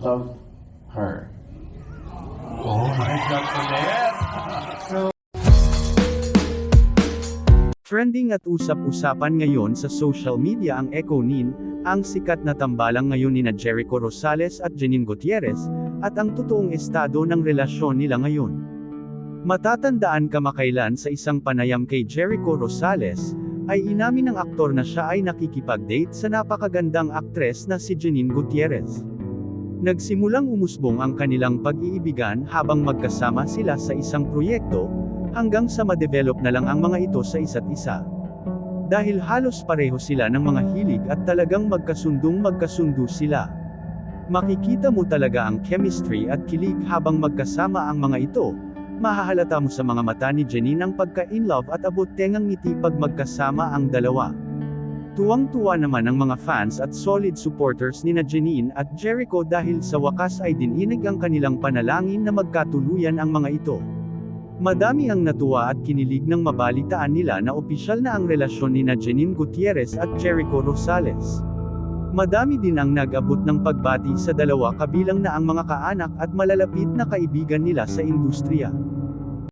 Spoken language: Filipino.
love her. Oh my God, Colette! Trending at usap-usapan ngayon sa social media ang Ekonin, ang sikat na tambalang ngayon nina Jericho Rosales at Janine Gutierrez, at ang totoong estado ng relasyon nila ngayon. Matatandaan kamakailan sa isang panayam kay Jericho Rosales, ay inamin ng aktor na siya ay nakikipag-date sa napakagandang aktres na si Janine Gutierrez. Nagsimulang umusbong ang kanilang pag-iibigan habang magkasama sila sa isang proyekto, hanggang sa ma-develop na lang ang mga ito sa isa't isa. Dahil halos pareho sila ng mga hilig at talagang magkasundo sila. Makikita mo talaga ang chemistry at kilig habang magkasama ang mga ito. Mahahalata mo sa mga mata ni Janine ang pagka-inlove at abot-tengang ngiti pag magkasama ang dalawa. Tuwang-tuwa naman ang mga fans at solid supporters ni Janine at Jericho dahil sa wakas ay dininig ang kanilang panalangin na magkatuluyan ang mga ito. Madami ang natuwa at kinilig nang mabalitaan nila na opisyal na ang relasyon ni Janine Gutierrez at Jericho Rosales. Madami din ang nag-abot ng pagbati sa dalawa kabilang na ang mga kaanak at malalapit na kaibigan nila sa industriya.